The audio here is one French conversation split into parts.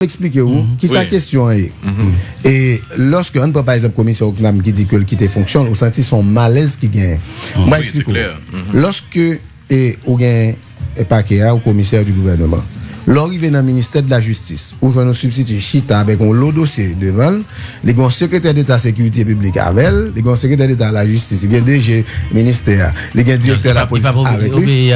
expliquez-vous qui sa question est. Et lorsque on par exemple commissaire Oknam qui dit que le quitter fonctionne, on sentit son malaise qui gagne. Moi explique. Lorsque ou gagne paquet au commissaire du gouvernement. L'arrivée dans le ministère de la Justice, où je nous substitue Chita avec un lot dossier devant, les secrétaires d'État sécurité publique avec les secrétaires d'État de la Justice, il y a DG ministère, les directeur de la police avec lui.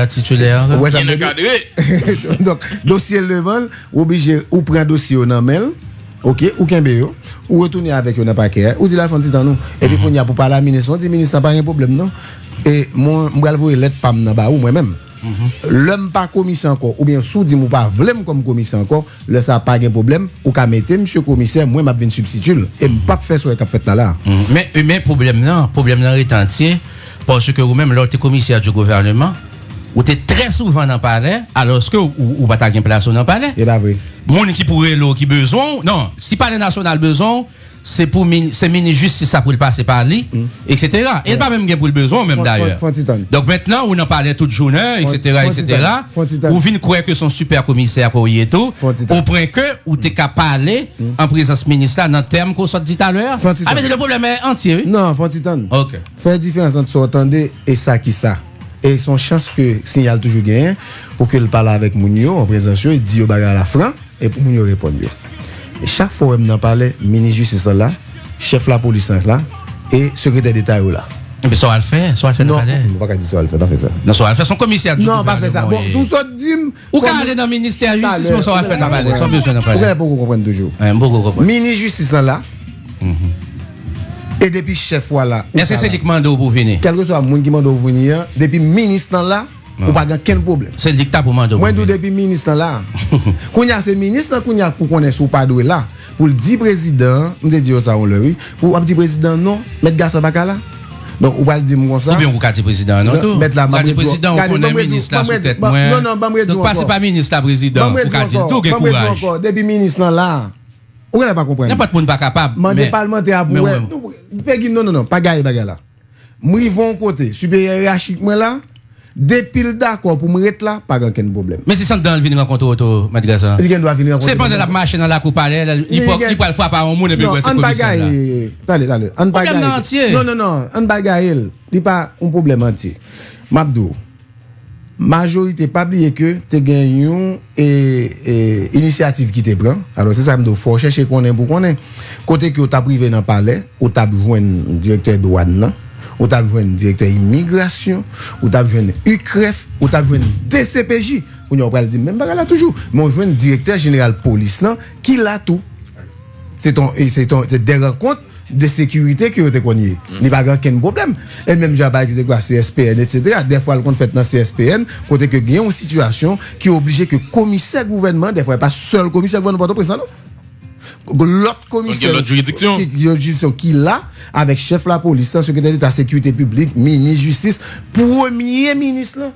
Donc, dossier devant, obligé ou prend dossier dans mail, ok, ou qu'un ou retourner avec un paquet, ou dit la fin de nous. Et puis, qu'on y a pour parler à la ministre, on dit ministre, ça pas un problème, non? Et moi, je vais vous lettre pas ou moi-même. L'homme pas commissaire encore ou bien sous dit ou pas vlem comme commissaire encore là ça pas de problème ou ka mettre monsieur commissaire moi m'a venir substituer et pas faire ce qu'a fait là mais problème est entier parce que vous même l'autre commissaire du gouvernement ou t'es très souvent dans palais alors que ou pas ta place dans palais et pas vrai monde qui pourrait l'eau qui besoin non si palais national besoin c'est pour c'est ministre justice ça pour le passer par lui etc. Et pas même pour le besoin même d'ailleurs. Donc maintenant on en parlait toute journée etc. Ou vient croire que son super commissaire pour y et tout au point que ou t'es capable parler en présence ministre dans terme qu'on soit dit à l'heure. Ah mais le problème est entier. Non, Fontitan. OK. Faire différence entre ce entendez et ça qui ça. Et son chance que signal toujours gain pour qu'il parle avec Mounio en présence il dit au bagarre à la franc et pour Mounio répondre. Et chaque fois on en parlait ministre justice là, chef la police là et secrétaire d'État là. Mais ça va le faire, non, on va pas dire ça va le faire, pas faire ça. Non, ça va le faire son commissaire. Non, pas faire ça. Bon, tout ça dit ou quand aller dans le ministère de la justice, mais ça va le faire dans sans besoin d'en parler. Pourquoi beaucoup comprendre toujours. Beaucoup comprendre. Ministre justice là. Et depuis chef voilà. Est-ce que c'est lui qui mande pour venir? Quel que soit monde qui mande pour venir, depuis ministre là ou pas aucun problème. C'est le dictat pour demander. Moi, depuis ministre là. Quand il y a ces ministres, quand il y a pour connaître ou pas doué là, pour le dire président, on dit ça on le oui. Pour dire président non, mettre Gaston Bakala. Donc on va le dire comme ça. Ou bien vous carte président non tout. Mettre la président on connaît ministre là sous tête moi. Non, donc passez pas ministre là président pour carte tout gain courage. Depuis ministre là. On n'a pas compris. N'importe monde pas capable. Mandé parlementaire pour non, pas gagne là. Moi ils vont côté supérieur hiérarchique moi là. Depuis d'accord pour me mettre là, pas aucun problème. Mais c'est ça dans le venir rencontrer auto, Madrasa. C'est pendant la marche dans la coupe palais, il peut le faire par un monde et puis c'est commissaire. Attendez, on bagaille. Non, on bagaille. Il pas un problème entier. Mabdou. Majorité pas oublier que tu gagné une initiative qui te prend. Alors c'est ça me faut chercher connaître pour connaître. Côté que tu as privé dans palais, ou tu as besoin directeur douane. Ou t'as besoin de directeur immigration, ou t'as besoin de UCREF, ou t'as besoin de DCPJ. Ou on va le dire, même pas là toujours. Mais on besoin de directeur général police là, qui l'a tout. C'est des rencontres de sécurité que vous te connaissez. Il n'y a pas aucun problème. Et même j'ai pas dit quoi, CSPN, etc. Des fois, le fait dans CSPN, côté que il y a une situation qui est obligée que commissaire gouvernement, des fois, pas seul commissaire gouvernement, pas président, l'autre commissaire l'autre juridiction qui là avec chef la police secrétaire d'État sécurité publique ministre justice premier ministre là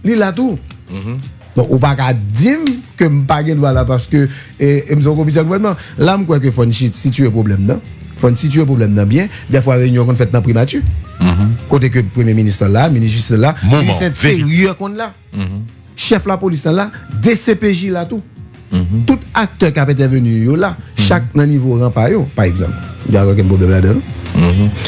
il là tout donc on pas qu'à dire que pas gain voilà parce que me commissaire gouvernement là me crois que faut situer problème là faut situer problème là bien des fois réunion qu'on fait dans primature côté que premier ministre là ministre justice là ministre intérieur qu'on là chef la police là DCPJ là tout. Tout acteur qui a été venu là, chaque niveau rang par exemple, il y a aucun problème là-dedans.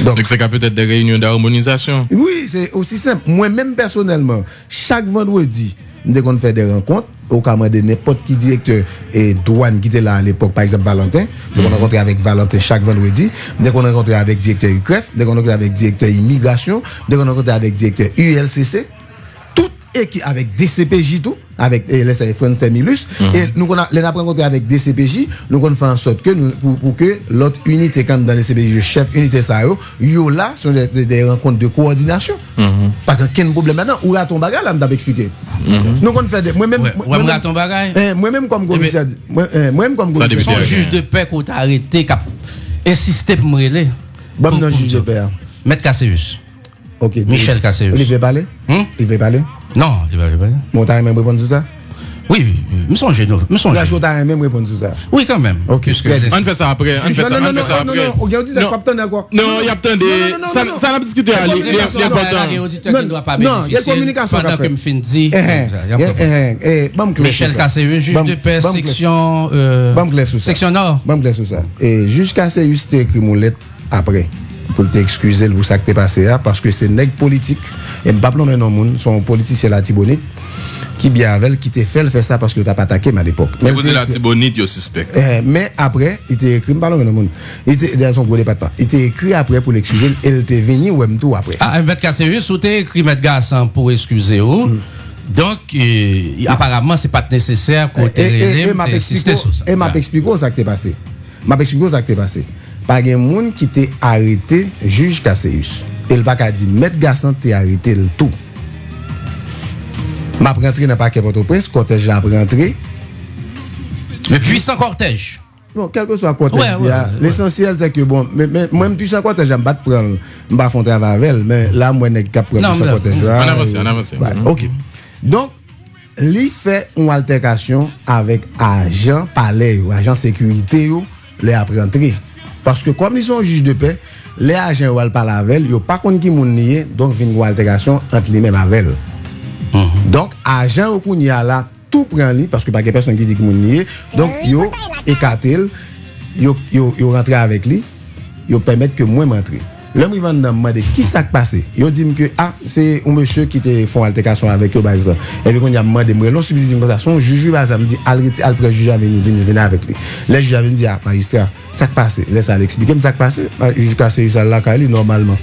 Donc c'est peut-être des réunions d'harmonisation. Oui, c'est aussi simple. Moi-même personnellement, chaque vendredi, dès qu'on fait des rencontres, au cas de n'importe qui directeur et douane qui était là à l'époque, par exemple Valentin, dès qu'on rencontre avec Valentin chaque vendredi, dès qu'on rencontre avec directeur UCREF, dès qu'on rencontre avec directeur immigration, dès qu'on rencontre avec directeur ULCC, tout et qui avec DCPJ tout. Avec les Français Milus et nous on a les rencontré avec DCPJ nous on fait en sorte que nous pour que l'autre unité quand dans les CPJ chef unité ça yo là sont des rencontres de coordination pas qu'un problème maintenant ou à ton bagage là m't'a expliqué nous on fait moi même ton bagage moi même comme commissaire moi même comme commissaire juge de paix qu'on t'a arrêté cap insister pour me reler bon non juge de paix Maître Cassius. OK Michel Cassius. Il veut parler il veut parler non, il va pas. Mon t'as même répondre sur ça Oui, me songe. Est-ce que tu as même répondu sur ça? Oui, quand même. Ok. On fait ça après. Non, il y a tant de. Ça n'a discuté à l'important. Non, il y a communication. Pendant que me fin dit. Michel Cassé, juge de paix, section Nord. Bon, sur ça. Et juge Cassé, c'était écrit mon lettre après. Pour t'excuser pour ça que t'es passé parce que c'est nègre politique et m'pas plomber non monde son politicien la Tibonite qui bien avec qui t'a fait ça parce que t'as pas attaqué à l'époque. Mais vous la Tibonite yo suspect. Mais après il t'a écrit m'pas plomber non monde. Il était dans son gros département. Il t'a écrit après pour l'excuser, il t'est venu ou même tout après. Ah maître Casserius ou t'as écrit maître Gassan pour excuser ou. Donc apparemment c'est pas nécessaire qu'on et m'a expliqué ça que t'es passé. Pas de monde qui t'a arrêté juge Cassius. Il pas qu'à dire maître Gassan t'a arrêté le tout. M'a rentré dans paquet Port-au-Prince, cortège l'a rentré. Le puissant cortège. Bon, quel que soit le cortège, l'essentiel c'est que bon, même puissant cortège, j'aime pas prendre, m'pas faire travail avec elle, mais là moi n'est capable prendre puissant cortège. On avance. OK. Donc il fait une altercation avec agent palais, agent sécurité les a rentré. Parce que comme ils sont juges de paix, les agents ne parlent pas avec ils n'ont pas contre qui moun nié, donc il y a une altercation entre les mêmes avec eux. Donc, agent au kounia là, tout prend lui, parce que pas de personne qui dit qu'il moun nié, donc ils ont écarté, ils ont rentré avec lui, ils ont permis que moi m'entre. L'homme il va me demander qui s'est passé. Il dit que c'est un monsieur qui te font altercation avec eux par exemple. Et puis quand il a demandé moi non subsiste comme ça, son juge va me dit al juge venir avec lui. Les juges viennent dire magistrat, ça passé, laisse aller expliquer me ça passé. Juge Cassé ça là normalement.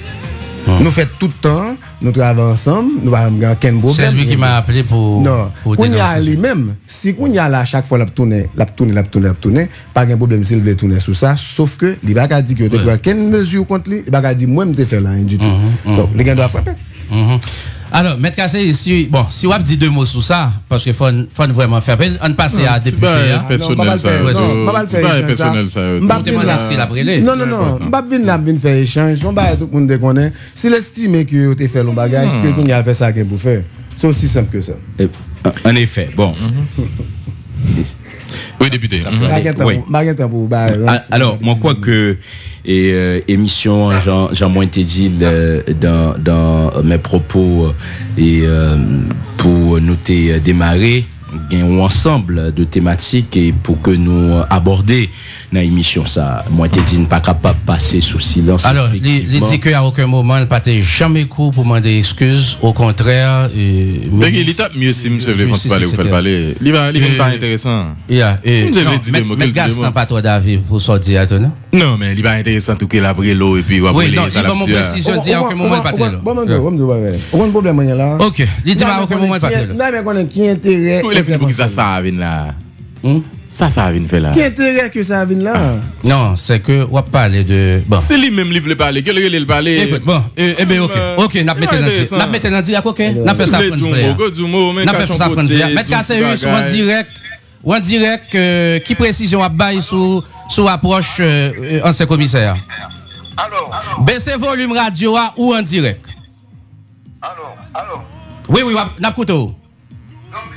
Nous faisons tout le temps, nous travaillons ensemble, nous n'avons aucun problème. C'est lui qui m'a appelé pour. Non, on y a lui-même. Si on y a là, chaque fois, la tourner, pas de problème s'il veut tourner sur ça, sauf que, il va dire que tu prends quelle mesure contre lui, il va dire, moi, je te fais là, du tout. Donc, les gars doivent frapper. Alors, Maître Cassé, ici, bon, si on a dit deux mots sur ça, parce qu'il faut vraiment faire appel, on passe à député. C'est pas personnel, ça. Non, on va venir faire échange, on va tout le monde connaît. S'il estime que tu fait le bagage, que tu as fait ça pour faire, c'est aussi simple que ça. En effet, bon. Oui, député. Alors, moi, quoi que émission, j'en été dit dans mes propos et pour nous démarrer un ensemble de thématiques et pour que nous aborder dans l'émission ça moi t'ai dit pas capable passer sous silence. Alors il dit qu'à aucun moment il pas jamais court pour demander excuses, au contraire mais il est mieux si monsieur veut parler ou faire parler il va pas intéressant. Mais Gaston pas toi David pour sortir à non mais il va intéressant tout que l'après l'eau et puis oui non il va mon précision dire à aucun moment il pas là. Bon problème là. OK, il dit à aucun moment il pas là. Là mais connaît qui intérêt pour que ça vienne là. Ça vient faire là. Qui intérêt que ça vienne là? Non, c'est que on va parler de bon. C'est lui-même qui veut parler, que le parler. Écoute, bon, bien OK, n'a mettre dans direct OK, n'a fait ça n'a fait ça Maître Casserius en direct qui précision à bail sous approche ancien commissaire. Alors. Baissez volume radio ou en direct. Alors. Oui, n'a écouté. Donc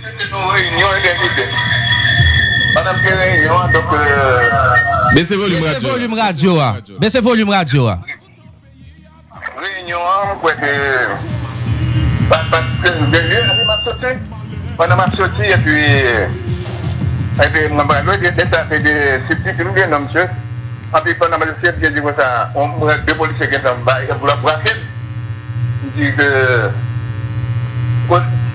c'était une réunion électrique. Madame réunion donc baissez volume radio. Baissez volume radio. Réunion quoi que parce que derrière m'a sorti. Pendant m'a sorti et puis m'a parlé de substitut bien monsieur. Et puis pendant m'a sorti j'ai dit ça on deux policiers qui sont bas pour la braquer. Il dit que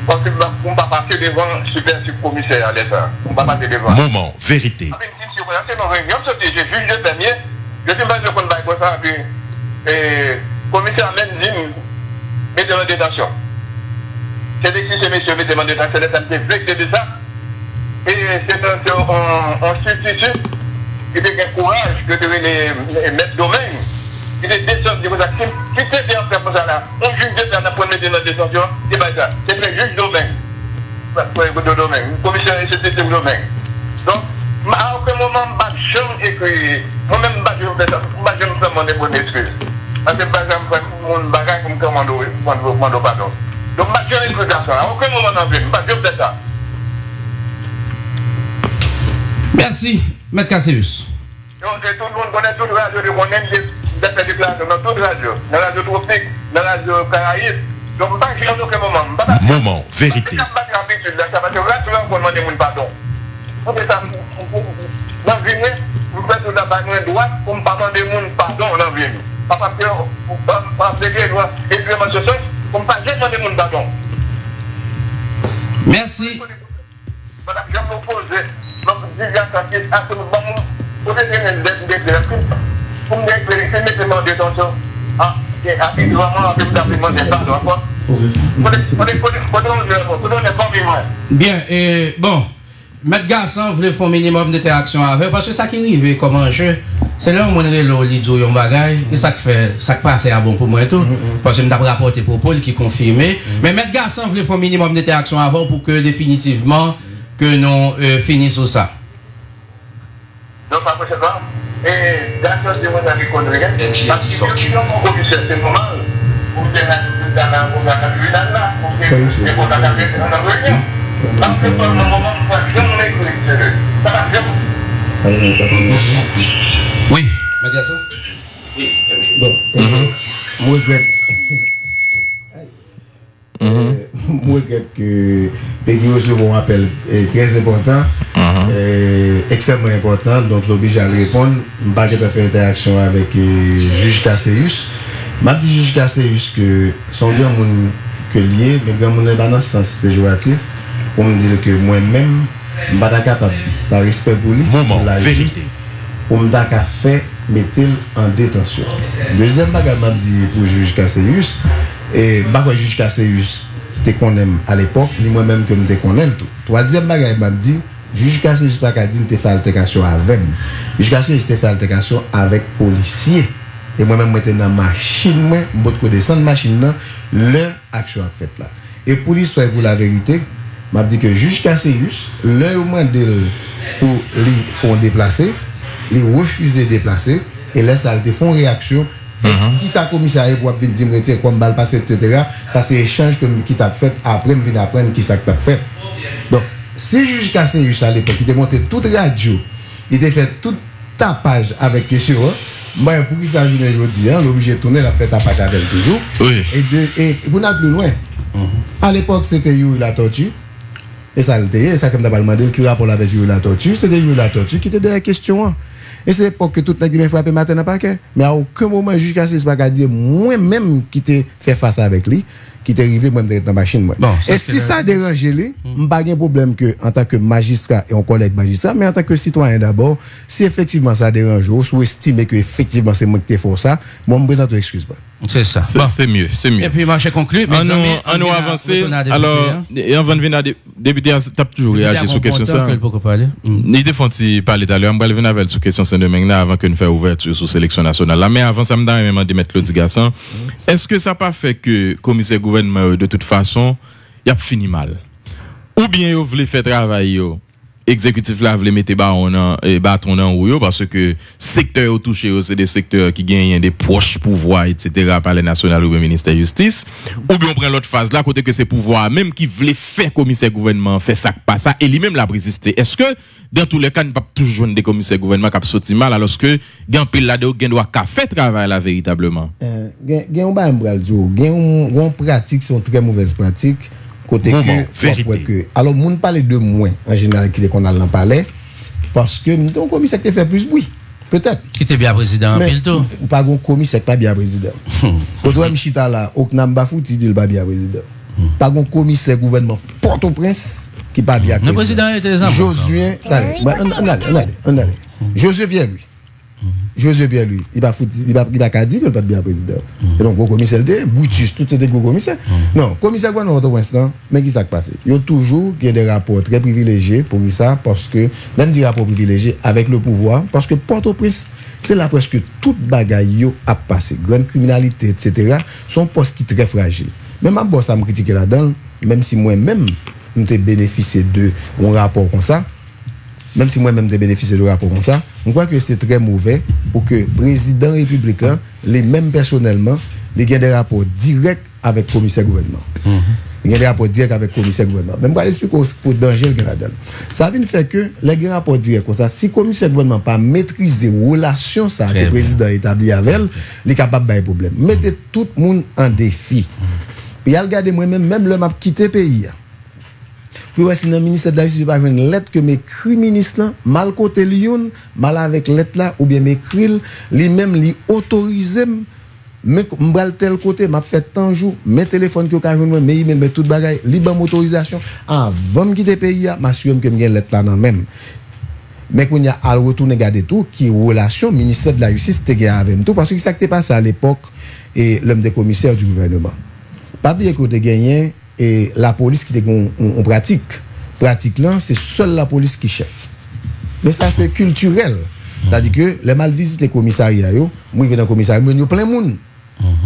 parce que on ne va pas passer devant le super commissaire à l'État. On ne va pas passer devant. Moment, vérité. C'est une réunion, j'ai juge de premier. Je dis, je ne vais pas ça. Puis, commissaire Menzine, mettez en détention. C'est dit que ces messieurs mettez en détention, l'État me vexé de ça. Et c'est un substitut qui a un courage que de les mettre domaine. Il est descendu de vos actions. Qui s'est bien fait pour ça là? On juge de ça pour mettre dans la détention. C'est pas ça. C'est le juge domaine. Le domaine. Le commissaire c'était le domaine. Donc, à aucun moment, je ne écris. Moi-même, je ne fais pas demander pour une excuse. Parce que par exemple, mon bagage comme commando pardon. Donc, je ne écris dans ça. À aucun moment, je ne fais ça. Merci, Maître Cassius. Tout le monde connaît toute radio de mon aime des déclarations dans toute radio, dans la radio tropique, dans la radio Caraïbes. Donc, je ne sais pas en aucun moment. Moment, vérité. Ça va demander mon pardon. Vous faites ça, dans le vie, vous faites tout d'abord un droit pour ne pas demander mon pardon dans le vie. Parce que vous ne pouvez pas écrire ce sens pour ne pas demander mon pardon. Merci. Madame, je vous pose, donc, pour me vérifier, mettez-moi en détention. Ah, et rapidement, avec l'application des pardons. Bien, et bon, Maître Garçon voulait faire un minimum d'interaction avec, parce que ça qui arrive comme un jeu, c'est là où on est là, il dit un bagage, et ça passe à bon pour moi et tout, parce que je me rapporté pour Paul qui confirmait. Mais Maître Garçon voulait faire un minimum d'interaction avant pour que définitivement, que nous finissions ça. Non, pas possible. Et d'accord, c'est mon ami Connery, parce que je suis en commissaire, c'est normal. Vous êtes dans oui, Mathias. Oui. Bon, moi je regrette que Peggy recevons un appel très important, extrêmement important, donc l'oblige à répondre. Je ne vais pas faire interaction avec juge Cassius. Je dis juge Cassius que son grand monde que lié, mais grand monde n'est pas dans ce sens péjoratif, pour me dire que moi-même, je ne suis pas capable, par respect pour lui, moment, vérité. Pour me faire mettre en détention. Deuxième bagage, je dis pour juge Cassius, et je juge Cassius, te connais à l'époque, ni moi-même que je te connais tout. Troisième bagage, je dis, juge Cassius pas qu'à dire que tu fait altercation avec. Juge Cassius te fait altercation avec policier. Et moi-même, je suis dans la machine, je suis descendre la machine, l'action a fait là. Et pour l'histoire, pour la vérité, je dis que juge Cassius, le moment pour les font déplacer, les refuser de déplacer, et là, ça te font réaction. Qui ça commissariat pour venir dire retirer comme balle passée, etc. Ça c'est échange qui t'a fait après, me apprendre qui ça t'a fait. Donc, si juge Cassius à l'époque, il t'a monté toute radio, il t'a fait toute tapage avec question, moi, pour qui ça joue aujourd'hui, l'obligé de tourner, la fait tapage avec toujours. Oui. Et pour n'aller plus loin, à l'époque, c'était You la tortue. Et ça, ça comme d'abord demandé qui rapport avec You la tortue, c'était You la tortue qui était derrière la question. Et c'est pour que tout le monde frappé matin dans le paquet. Mais à aucun moment, jusqu'à ce que dire moi-même qui t'ai fait face avec lui, qui t'est arrivé moi dans la machine. Bon, et si ça dérange lui, pas de problème que en tant que magistrat et un collègue magistrat, mais en tant que citoyen d'abord, si effectivement ça dérange, ou estime que effectivement c'est moi qui t'ai fait ça, moi me présente excuse pas. C'est ça. C'est mieux, c'est mieux. Et puis marché conclu. On nous avancer. Alors, et on va venir à débuter, t'as toujours réagi sur question ça. Il défend parler tout à l'heure, on va venir avec sur question Saint-Domingue avant que nous fassions ouverture sur sélection nationale. Là, mais avant ça me donne même de mettre Claude Gasson. Est-ce que ça n'a pas fait que commissaire gouvernement de toute façon, il a fini mal? Ou bien vous voulez faire travail exécutif là voulez mettre bâton en haut parce que secteur touché c'est des secteurs qui gagnent des proches pouvoirs etc. par les national ou le ministère de justice, ou bien on prend l'autre phase là côté que c'est pouvoir même qui voulait faire commissaire gouvernement fait ça pas ça et lui-même l'a résisté. Est-ce que dans tous les cas, ne pas toujours des commissaires gouvernement qui sorti mal alors que gain pile là dedans doit faire travail là véritablement. Gain on ba m'bral dio, gain pratique sont très mauvaises pratiques côté que alors moun parler de moins en général qui qu'on a l'en parler parce que ton commissaire qui fait plus bruit peut-être qui était bien président Pilto pas un commissaire pas bien président quand on m'chita là Oknam Bafouti dit pas bien président pas un commissaire gouvernement Port-au-Prince qui pas bien président. Le président était Josué allez Josué bien lui. Josué bien lui, il va pas dire qu'il pas bien président. Et donc au commissaire de Boutus, tout c'était gros commissaire. Non, commissaire quoi dans votre instant, mais qui s'est passé? Il y a toujours des rapports très privilégiés pour ça parce que même des rapports privilégiés avec le pouvoir parce que Port-au-Prince, c'est là presque toute bagaille yo a passé, grande criminalité etc. son poste qui très fragile. Même à ça me critiquer là-dedans, même si moi-même j'ai bénéficié de un rapport comme ça. Même si moi-même j'ai bénéficié de rapport comme ça, on croit que c'est très mauvais pour que le président républicain, les mêmes personnellement, les gagnent des rapports directs avec le commissaire gouvernement. Il y a des rapports directs avec le commissaire gouvernement. Même pas expliquer pour le danger qu'il y a dedans. Ça vient faire que les rapports directs comme ça, si le commissaire gouvernement pas maîtriser la relation ça que le président établi avec elle, il est capable de problème. Mettez tout le monde en défi. Puis regardez moi-même, même le m'a quitté le pays. Puis si dans le ministère de la Justice, pas une lettre que m'écrit ministre mal côté Lyon, mal avec lettre là, ou bien m'écrit lui-même lui autorisé m'bral tel côté m'a fait tant jour mes téléphones que ka joindre mais email mais toute bagaille libre autorisation avant me quitter pays m'assurer que m'gen lettre là nan même mais qu'on y a à retourner garder tout qui relation ministère de la justice te gagne avec tout parce que ça qui passé à l'époque et l'homme des commissaires du gouvernement pas bien que te gagné et la police qui te en pratique là c'est seule la police qui chef mais ça c'est culturel ça dit que les mal visités commissariat yo moi vient dans commissariat mais yo plein monde.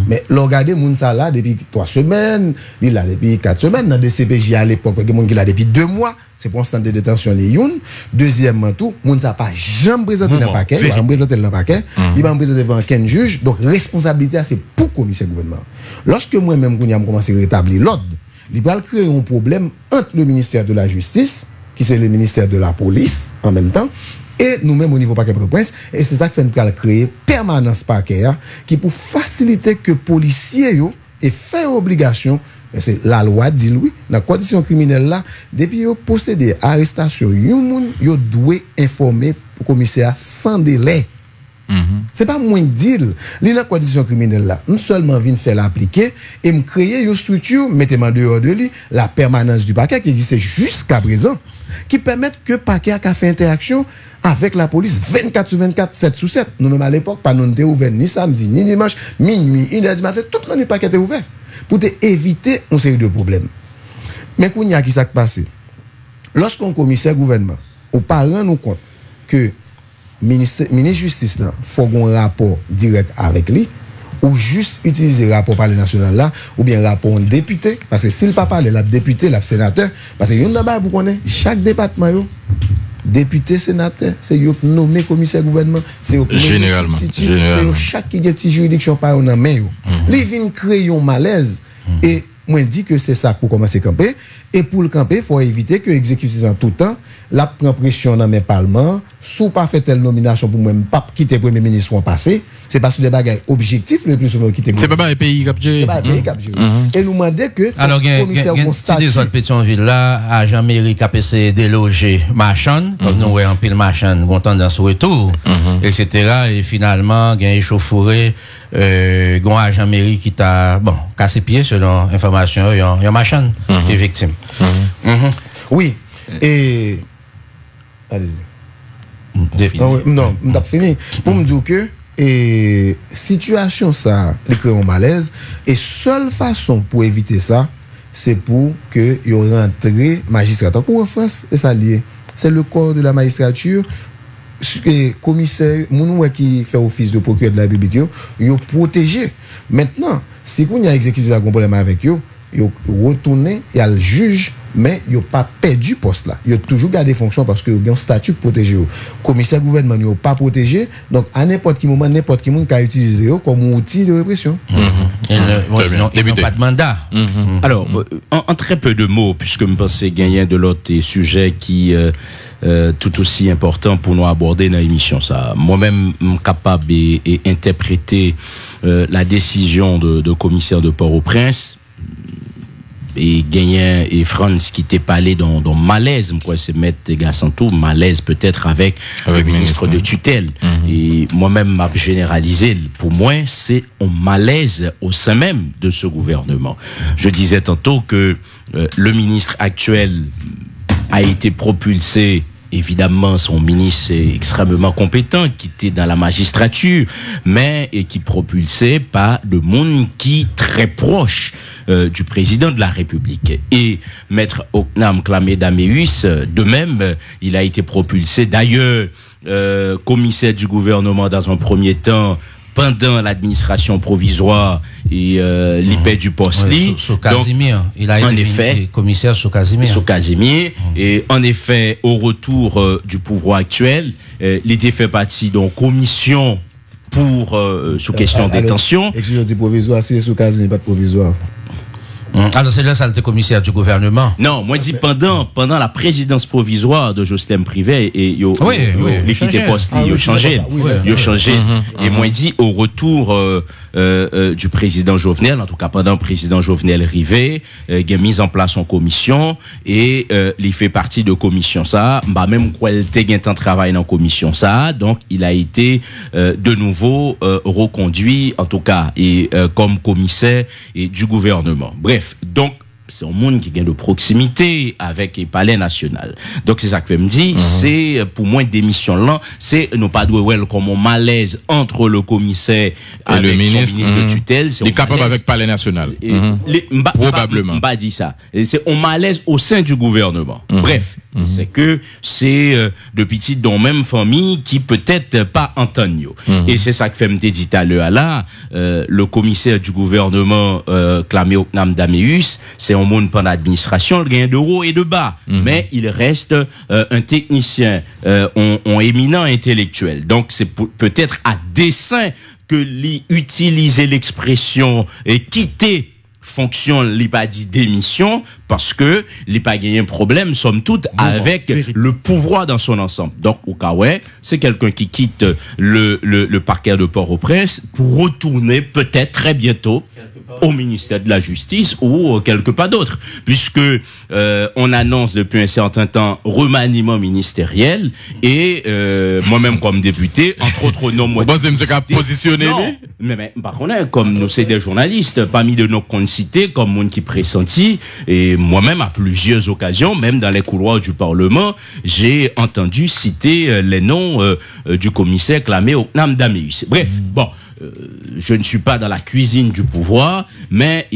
Mais regardez moun ça là depuis 3 semaines, il là depuis 4 semaines dans des CPJ à l'époque, il y a moun qui là depuis 2 mois, c'est pour un centre de détention les youn. Deuxièmement tout, moun ça pas jamais présenté dans le paquet, il va présenter dans le paquet, il va présenter devant 15 juges, donc responsabilité c'est pour commissaire gouvernement. Lorsque moi même qu'on a commencé à rétablir l'ordre, il va créer un problème entre le ministère de la justice qui c'est le ministère de la police en même temps et nous-mêmes au niveau paquet Port-au-Prince et c'est ça qui fait nous créer permanence paquet qui pour faciliter que policiers yo et faire obligation c'est la loi dit oui dans condition criminelle là depuis yo procéder arrestation yo doit informer le commissaire sans délai. C'est pas moins deal li dans condition criminelle là nous seulement vinn faire l'appliquer et me créer une structure mettez-moi dehors de lui la permanence du paquet qui existe jusqu'à présent qui permettent que paquet a fait interaction avec la police 24 sur 24, 7 sur 7. Nous-mêmes à l'époque, pas nous n'était ouvert ni samedi, ni dimanche, minuit, 1h du matin, toute l'année paquet était ouvert. Pour éviter une série de problèmes. Mais qu'on y a qui s'est passé. Lorsqu'on commissaire gouvernement, on pas rendre compte que ministre justice là, faut un rapport direct avec lui, ou juste utiliser rapport parler national là, ou bien rapport député, parce que s'il pas parler, la député, la sénateur, parce que yon d'abord vous connaissez, chaque département yo, député, sénateur, c'est eux qui nommé commissaire gouvernement, c'est eux généralement, c'est chaque qui a une juridiction par en main. Les vins créent un malaise et moi dit que c'est ça pour commencer à camper et pour le camper, il faut éviter que l'exécutif en tout temps la prend pression dans mes parlements, sous pas fait telle nomination pour même pas quitter premier ministre en passé, c'est pas sur des bagages objectifs le plus souvent quitter. C'est pas un pays capturé. C'est pas un pays capturé. Et nous demander que alors commissaire constate des autres Pétionville là à Jean-Mairie KPC déloger Machan comme nous en pile Machan vont tendance au retour etc. et finalement gain échauffouré gon agent mairie qui t'a bon cassé pied selon information yon Machan qui est victime. Oui. Et allez-y. Non, m't'a fini pour me dire que et situation ça crée un malaise et seule façon pour éviter ça c'est pour que y rentre magistrat en France et ça lié c'est le corps de la magistrature et commissaire moun qui fait office de procureur de la République yo protégé maintenant si qu'on y a exécutif un problème avec yo retourner il y a le juge mais il n'a pas perdu poste là. Il a toujours gardé fonction parce que il y a un statut protégé. Commissaire gouvernement n'a pas protégé. Donc à n'importe quel moment, n'importe qui monde peut utiliser comme outil de répression. Il n'a pas de mandat. Alors, en très peu de mots, puisque je pense gagner de l'autre sujet qui tout aussi important pour nous aborder dans l'émission. Ça, moi-même, je suis capable d'interpréter la décision de commissaire de Port-au-Prince. Et Gagnon et France qui t'est parlé dans malaise, moi c'est mettre Gassantou, malaise peut-être avec le ministre de tutelle. Et moi-même m'a généralisé, pour moi c'est un malaise au sein même de ce gouvernement. Je disais tantôt que le ministre actuel a été propulsé. Évidemment, son ministre est extrêmement compétent, qui était dans la magistrature, mais et qui propulsé par le monde qui très proche du président de la République. Et Maître Oknam Klamé Daméus, de même, il a été propulsé d'ailleurs commissaire du gouvernement dans un premier temps, pendant l'administration provisoire et l'IP du Postli. Sous Casimir. Il a été commissaire sous Casimir. Sous Casimir. Et en effet, au retour du pouvoir actuel, il était fait partie d'une commission pour sous question de détention. Et je dis provisoire, c'est sous Casimir, pas de provisoire. Alors c'est là ça le commissaire du gouvernement. Non, moi dis pendant la présidence provisoire de Jocelyn Privé et l'équité poste il a changé. Et moi dit au retour du président Jovenel, en tout cas pendant le président Jovenel Rivet, il a mis en place en commission et il fait partie de commission ça, bah même quoi il était gain temps travail dans commission ça, donc il a été de nouveau reconduit en tout cas et comme commissaire et du gouvernement. Bref, donc c'est un monde qui gagne de proximité avec le palais national. Donc c'est ça que je me dis, c'est pour moi démission là, c'est ne pas douer comme un malaise entre le commissaire et le ministre de tutelle. Il est capable avec le palais national. Probablement. Pas dit ça. C'est un malaise au sein du gouvernement. Bref, c'est que c'est de petites dans même famille qui peut-être pas entendent. Et c'est ça que je me dit tout à l'heure là, le commissaire du gouvernement Clamé Oknam Dameus, c'est un monde pendant l'administration, il gagne de haut et de bas, mais il reste un technicien, un éminent intellectuel. Donc c'est peut-être à dessein que l'utiliser l'expression et quitter fonction pas dit démission parce que il pas gagné un problème somme toute avec le pouvoir dans son ensemble. Donc au cas où c'est quelqu'un qui quitte le parquet de Port-au-Prince pour retourner peut-être très bientôt au ministère de la Justice ou quelque part d'autre, puisque on annonce depuis un certain temps remaniement ministériel et moi-même comme député, entre autres noms, moi positionné. Mais par contre, comme nous c'est des journalistes, parmi de nos concités, comme monde qui pressenti, et moi-même à plusieurs occasions, même dans les couloirs du Parlement, j'ai entendu citer les noms du commissaire Clamé Oknam Dameus. Bref, bon. Je ne suis pas dans la cuisine du pouvoir, mais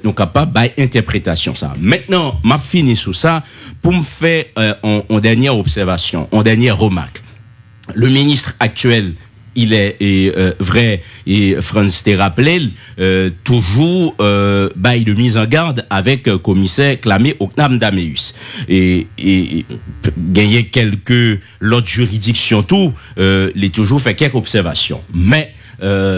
nous capables d'interprétation ça. Maintenant, m'a fini sur ça pour me faire en dernière observation, en dernière remarque. Le ministre actuel, il est vrai et Franz t'a rappelé toujours bail de mise en garde avec commissaire Clamé Oknam Dameus et gagner quelques l'autre juridiction tout les toujours fait quelques observations, mais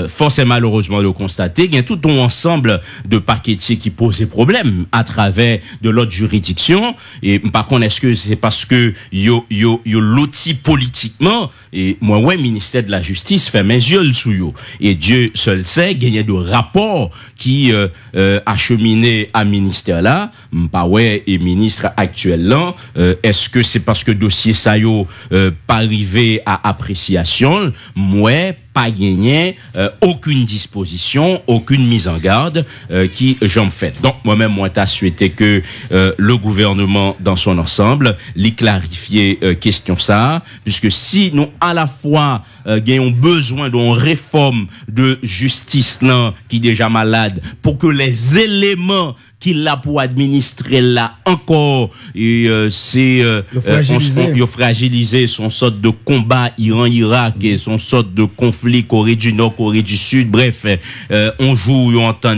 force est malheureusement de constater qu'il y a tout un ensemble de paquetiers qui posent problème à travers de l'autre juridiction. Et par contre, est-ce que c'est parce que yo l'outil politiquement et moi ouais ministère de la Justice fait mes yeux sous yo et Dieu seul sait gagner de rapports qui acheminé à ministère là pas ouais et ministre actuel là est-ce que c'est parce que dossier ça yo pas arrivé à appréciation moi pas gagné aucune disposition, aucune mise en garde qui j'en fais. Donc moi-même moi t'as souhaité que le gouvernement dans son ensemble lui clarifier question ça, puisque si nous à la fois gagnons besoin d'une réforme de justice là qui est déjà malade pour que les éléments qu'il a pour administrer là encore et c'est fragiliser son sorte de combat Iran-Irak et son sorte de conflit Corée du Nord, Corée du Sud, bref on joue, on entend,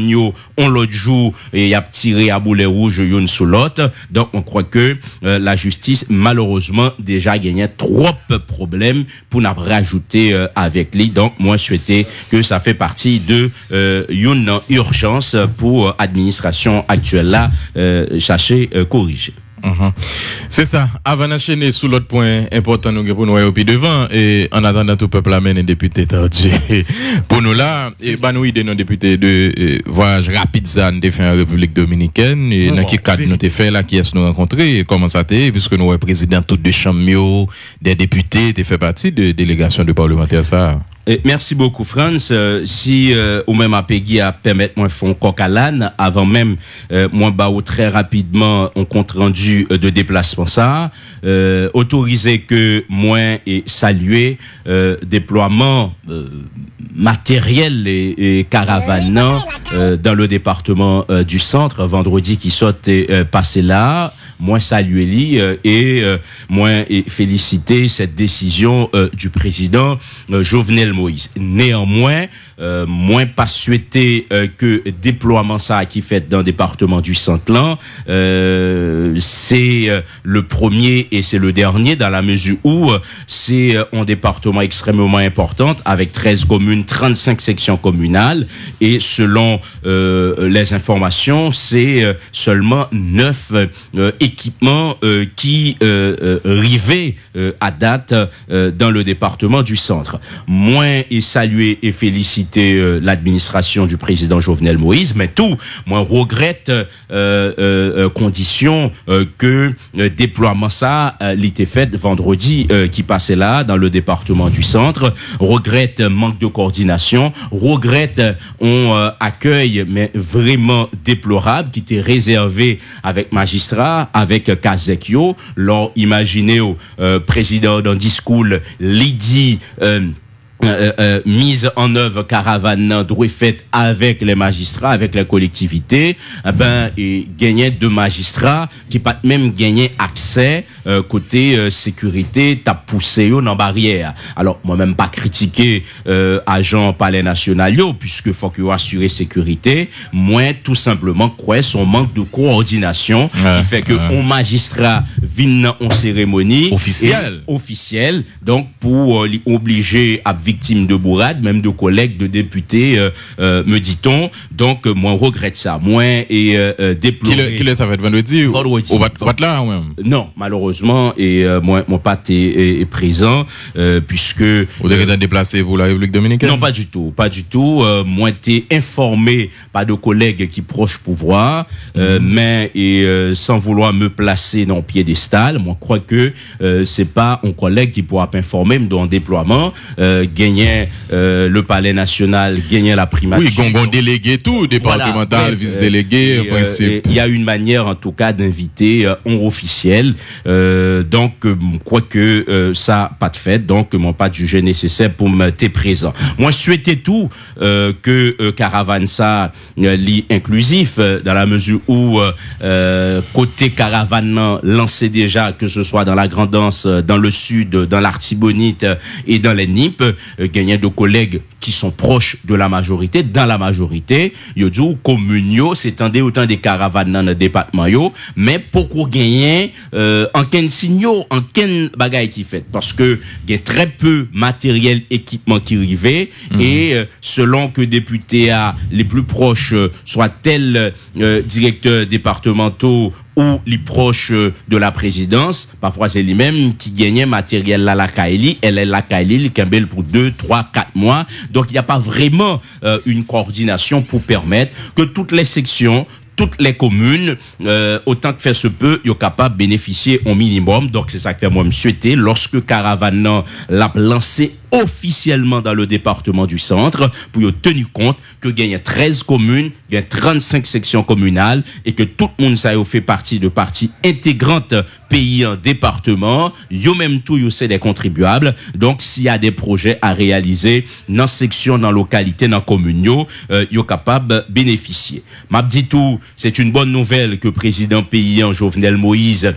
on l'autre joue et y a tiré à boulet rouge une sous l'autre. Donc on croit que la justice malheureusement déjà gagné trop de problèmes pour n'a rajouter avec lui. Donc moi souhaiter que ça fait partie de une urgence pour administration actuelle là chercher corriger. C'est ça. Avant d'enchaîner sur l'autre point important nous pour nous au pied devant et en attendant tout peuple amène un député tardi pour nous là et bah nous idée non député de voyage rapide ça de fait en République dominicaine et dans quel cadre nous t'ai fait là qui est nous rencontrer comment ça t'est puisque nous est président toutes de chambre des députés t'es fait partie de délégation de parlementaires ça. Merci beaucoup, Franz. Si ou même à Peggy à permettre moi font coq à l'âne avant même moi très rapidement on compte rendu de déplacement ça autorisé que moi et saluer déploiement matériel et caravane dans le département du centre vendredi qui saute passé là moi saluer lui et moi féliciter cette décision du président Jovenel Moïse. Néanmoins, moins pas souhaité que déploiement ça qui fait dans le département du Centre-Lan, c'est le premier et c'est le dernier dans la mesure où c'est un département extrêmement important avec 13 communes, 35 sections communales et selon les informations, c'est seulement 9 équipements qui arrivaient à date dans le département du Centre. Moins et saluer et féliciter l'administration du président Jovenel Moïse, mais tout, moi regrette condition que déploiement ça l'était fait vendredi qui passait là dans le département du Centre, regrette manque de coordination, regrette on accueil mais vraiment déplorable qui était réservé avec magistrats, avec Kazekyo, lors imaginez au président d'un discours Lydie mise en œuvre caravane doit faite avec les magistrats, avec les collectivités, et gagner de magistrats qui pas même gagner accès côté sécurité, t'as poussé dans barrière. Alors moi même pas critiquer agent palais national puisque faut que assurer sécurité, moins tout simplement quoi son manque de coordination qui fait que on magistrat vient en cérémonie officielle donc pour obliger à victime de bourrade, même de collègues, de députés, me dit-on. Donc, moi, on regrette ça. Moi, et déplorer... Qui ça va être vendredi? Vendredi. Ou va là, ou même? Non, malheureusement, et moi, mon père est présent, puisque... Vous devez être déplacé pour la République Dominicaine? Non, pas du tout. Pas du tout. Moi, t'es informé par de collègues qui proches pouvoir, mais, sans vouloir me placer dans le piédestal, moi, je crois que c'est pas un collègue qui pourra m'informer, mais dans le déploiement, gagner le palais national, gagner la primature. Oui, gon délégué tout, départemental, voilà, vice-délégué, principe. Il y a une manière, en tout cas, d'inviter un officiel. Donc, quoi que ça pas de fait, donc, mon pas de jugé nécessaire pour me t'être présent. Moi, je souhaitais tout que caravane ça lit inclusif, dans la mesure où côté caravane lancé déjà, que ce soit dans la Grand'Anse, dans le sud, dans l'Artibonite et dans les NIP, gagner de collègues qui sont proches de la majorité, dans la majorité, yo dit communio, c'est autant des caravanes dans le département yo, mais pourquoi gagner en quel signaux, en quel bagaille qui fait, parce que il y a très peu matériel, équipement qui arrivait, et selon que députés les plus proches soit tels directeurs départementaux ou les proches de la présidence, parfois c'est lui-même qui gagnait matériel là la Kaili, elle est la Kaili, qui est pour 2, 3, 4 mois. Donc il n'y a pas vraiment une coordination pour permettre que toutes les sections, toutes les communes, autant que faire se peut, sont capables de bénéficier au minimum. Donc c'est ça que moi me souhaiter lorsque Caravane l'a lancé officiellement dans le département du Centre, pour y tenir compte que il y a 13 communes, il y a 35 sections communales et que tout le monde ça fait partie de partie intégrante pays en département, yo même tout yo c'est des contribuables. Donc s'il y a des projets à réaliser dans section, dans localité, dans commune yo capable de bénéficier. M'a dit tout, c'est une bonne nouvelle que président paysan Jovenel Moïse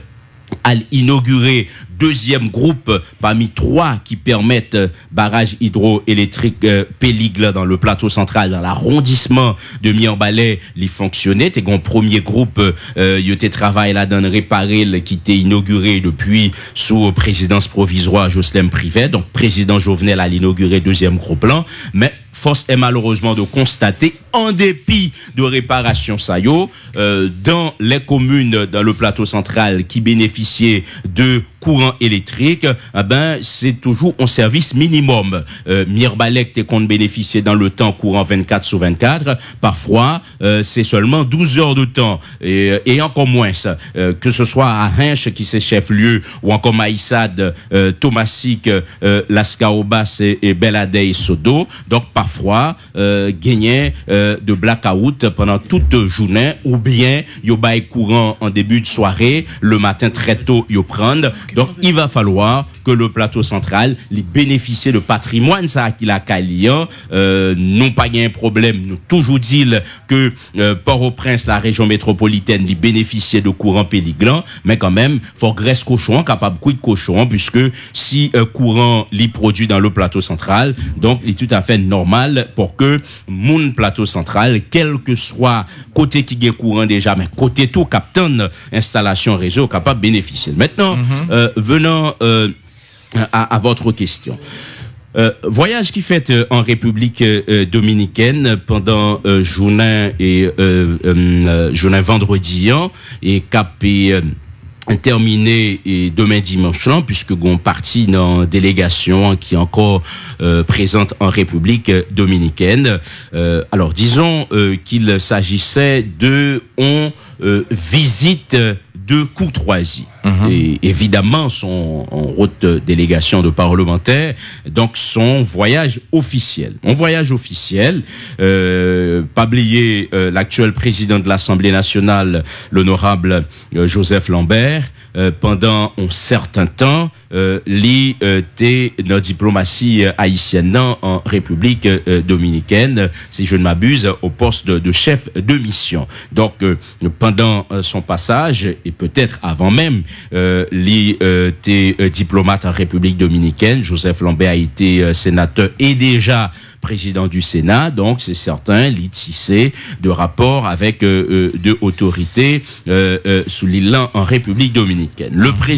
a inauguré deuxième groupe parmi 3 qui permettent barrage hydroélectrique Péligle dans le plateau central, dans l'arrondissement de Mirebalais, les fonctionnait. Et un premier groupe, il était travaillé là dans réparer qui était inauguré depuis sous présidence provisoire Jocelyn Privet. Donc président Jovenel a inauguré deuxième groupe là, mais force est malheureusement de constater, en dépit de réparation saillot, dans les communes dans le plateau central qui bénéficiaient de courant électrique, c'est toujours un service minimum. Mirbalek t'es qu'on bénéficiait dans le temps courant 24/24, parfois c'est seulement 12 heures de temps et encore moins ça, que ce soit à Hinche qui c'est chef-lieu ou encore Maïsad, Thomasik, Lascaobas et Beladey Sodo. Donc parfois gagner de blackout pendant toute journée ou bien yo bail courant en début de soirée, le matin très tôt yo prendre. Donc il va falloir que le plateau central les bénéficier de patrimoine ça qui la Calian non pas un problème nous toujours dit que Port-au-Prince la région métropolitaine les bénéficier de courant péliglan mais quand même faut graisse cochon capable de cochon puisque si courant les produit dans le plateau central donc il est tout à fait normal pour que mon plateau central quel que soit côté qui gagne courant déjà mais côté tout captain installation réseau capable de bénéficier maintenant venant à votre question. Voyage qui fait en République dominicaine pendant journée et journée vendredi et capé terminé et demain dimanche là puisque gon parti dans délégation qui est encore présente en République dominicaine. Alors disons qu'il s'agissait de visite de courtoisie. Et évidemment son route délégation de parlementaires, donc son voyage officiel. Mon voyage officiel, pas oublier l'actuel président de l'Assemblée nationale, l'honorable Joseph Lambert, pendant un certain temps, était dans la diplomatie haïtienne en République dominicaine, si je ne m'abuse, au poste de chef de mission. Donc, pendant son passage, et peut-être avant même, était diplomate en République dominicaine, Joseph Lambert a été sénateur et déjà président du Sénat, donc c'est certain, il tissé de rapports avec de autorités sous l'île en République dominicaine. Le président